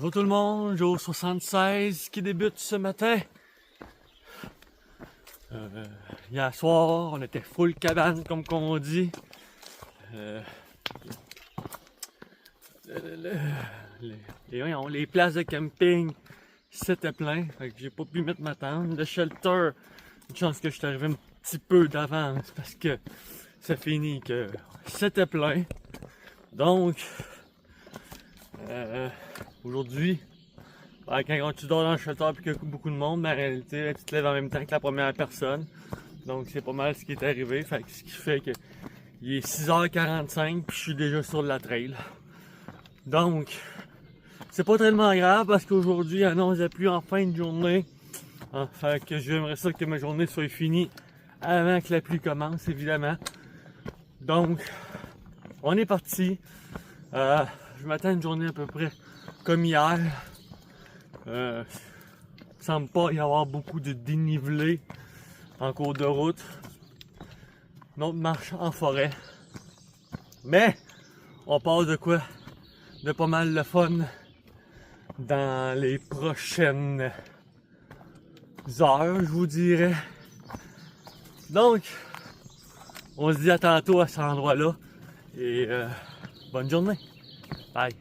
Bonjour tout le monde, jour 76 qui débute ce matin. Hier soir, on était full cabane comme qu'on dit. Les places de camping, c'était plein. Fait que j'ai pas pu mettre ma tente. Le shelter, une chance que je suis arrivé un petit peu d'avance parce que ça finit que c'était plein. Donc, aujourd'hui, quand tu dors dans le shelter et qu'il y a beaucoup de monde, mais en réalité, tu te lèves en même temps que la première personne. Donc c'est pas mal ce qui est arrivé. Fait que ce qui fait que il est 6h45 puis je suis déjà sur la trail. Donc, c'est pas tellement grave parce qu'aujourd'hui, il annonce la pluie en fin de journée. Fait que j'aimerais ça que ma journée soit finie avant que la pluie commence, évidemment. Donc, on est parti. Je m'attends à une journée à peu près comme hier. Il semble pas y avoir beaucoup de dénivelé en cours de route. Une autre marche en forêt. Mais on passe de quoi? De pas mal de fun dans les prochaines heures, je vous dirais. Donc, on se dit à tantôt à cet endroit-là. Et bonne journée. Bye.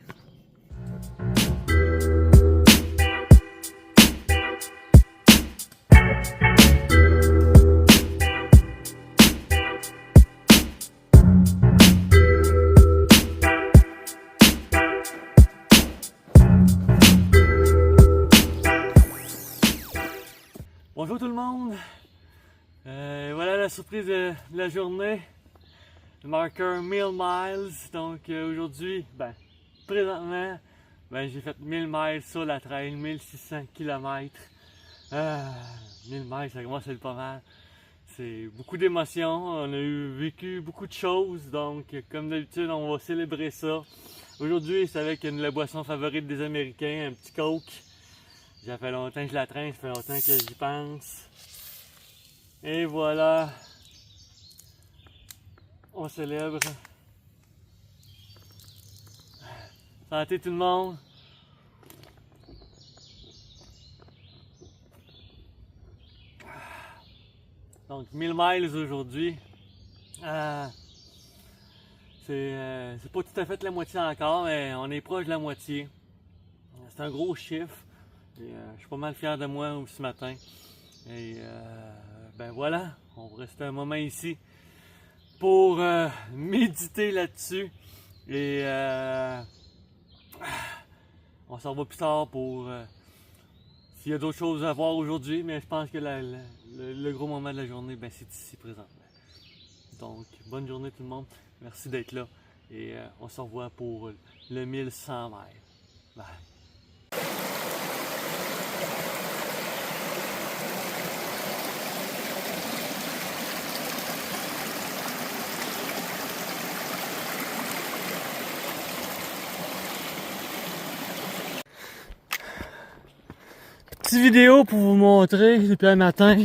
Bonjour tout le monde, voilà la surprise de la journée, le marqueur 1000 miles, donc aujourd'hui, présentement, j'ai fait 1000 miles sur la trail, 1600 km, 1000 miles ça commence à être pas mal, c'est beaucoup d'émotions, on a vécu beaucoup de choses, donc comme d'habitude on va célébrer ça. Aujourd'hui c'est avec la boisson favorite des Américains, un petit Coke. Ça fait longtemps que je la traîne, ça fait longtemps que j'y pense. Et voilà. On célèbre. Santé tout le monde. Donc 1000 miles aujourd'hui. C'est pas tout à fait la moitié encore, mais on est proche de la moitié. C'est un gros chiffre. Et, je suis pas mal fier de moi ce matin. Et voilà, on va rester un moment ici pour méditer là-dessus. Et on s'en va plus tard pour s'il y a d'autres choses à voir aujourd'hui, mais je pense que le gros moment de la journée, c'est ici présentement. Donc, bonne journée tout le monde. Merci d'être là. Et on se revoit pour le 1100 miles. Bye. Petite vidéo pour vous montrer depuis un matin.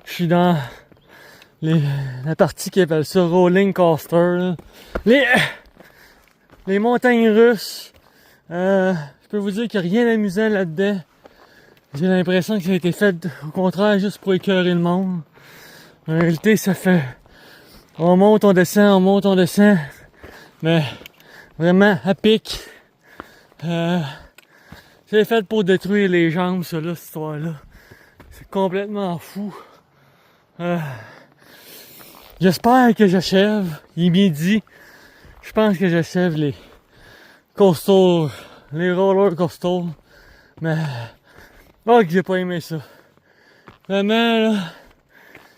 Je suis dans la partie qui appelle ça Rolling Coaster. Les montagnes russes. Je peux vous dire qu'il n'y a rien d'amusant là-dedans. J'ai l'impression que ça a été fait au contraire juste pour écœurer le monde. En réalité, ça fait on monte, on descend. Mais vraiment à pic. C'est fait pour détruire les jambes, ça là, cette histoire-là. C'est complètement fou. J'espère que j'achève. Il est midi. Je pense que j'achève les coasters, les roller coasters. Mais que j'ai pas aimé ça. Vraiment là,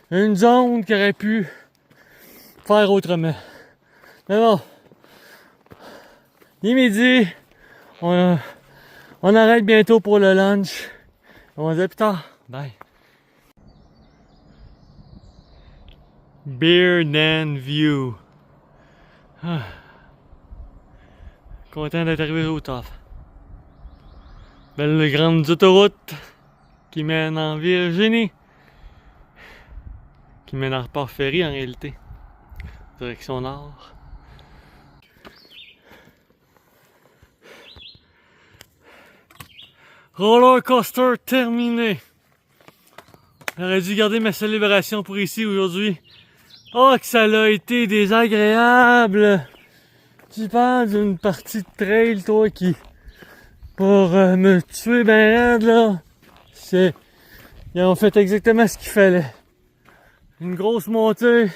une zone qui aurait pu faire autrement. Mais bon, il est midi. On arrête bientôt pour le lunch. On se dit plus tard. Bye. Bearden View. Content d'être arrivé au top. Belle grande autoroute qui mène en Virginie. Qui mène en Port-Ferry en réalité. Direction nord. Roller coaster terminé. J'aurais dû garder ma célébration pour ici aujourd'hui. Oh, que ça a été désagréable! Tu parles d'une partie de trail, toi, qui... Pour me tuer ben raide, là. Ils ont fait exactement ce qu'il fallait. Une grosse montée,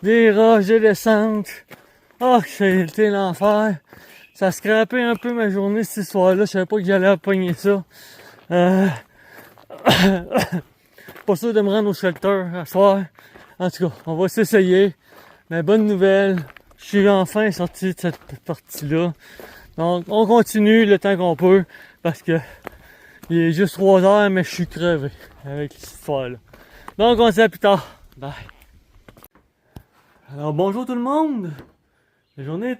des roches, des descentes. Oh, que ça a été l'enfer. Ça a scrapé un peu ma journée ce soir-là. Je savais pas que j'allais pogner ça. Pas sûr de me rendre au shelter à soir. En tout cas, on va s'essayer. Mais bonne nouvelle, je suis enfin sorti de cette partie-là. Donc, on continue le temps qu'on peut parce que il est juste 3 heures, mais je suis crevé avec cette histoire-là. Donc, on se dit à plus tard. Bye. Alors, bonjour tout le monde. La journée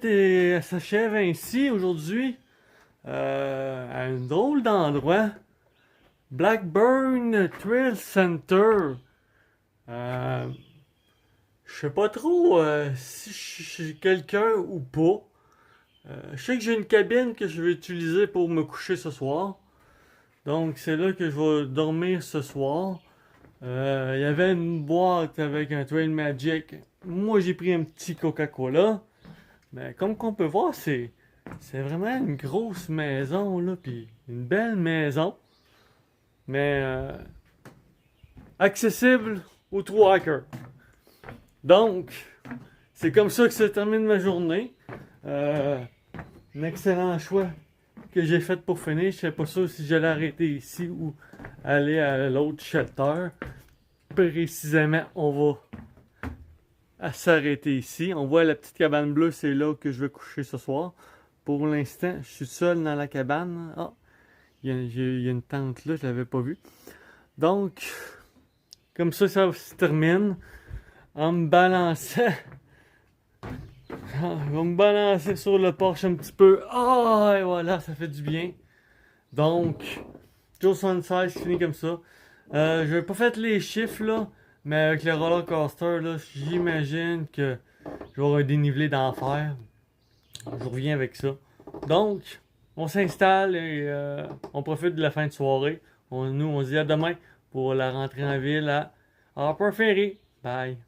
s'achève ainsi aujourd'hui à un drôle d'endroit. Blackburn Trail Center. Je sais pas trop si je suis quelqu'un ou pas. Je sais que j'ai une cabine que je vais utiliser pour me coucher ce soir. Donc c'est là que je vais dormir ce soir. Il y avait une boîte avec un Trail Magic. Moi j'ai pris un petit Coca-Cola. Mais comme qu'on peut voir, c'est vraiment une grosse maison là, puis une belle maison. Mais accessible aux true hackers. Donc, c'est comme ça que se termine ma journée. Un excellent choix que j'ai fait pour finir. Je ne sais pas sûr si j'allais arrêter ici ou aller à l'autre shelter. Précisément, on va s'arrêter ici. On voit la petite cabane bleue, c'est là que je vais coucher ce soir. Pour l'instant, je suis seul dans la cabane. Ah, il y a une tente là, je l'avais pas vue. Donc, comme ça se termine. En me balançant. Je vais me balancer sur le porche un petit peu. Ah, et voilà, ça fait du bien. Donc, Joe 76 finit comme ça. Je n'ai pas fait les chiffres là, mais avec le roller coaster là, j'imagine que je vais avoir un dénivelé d'enfer. Je reviens avec ça. Donc, on s'installe et on profite de la fin de soirée. On se dit à demain pour la rentrée en ville à Harper Ferry. Bye.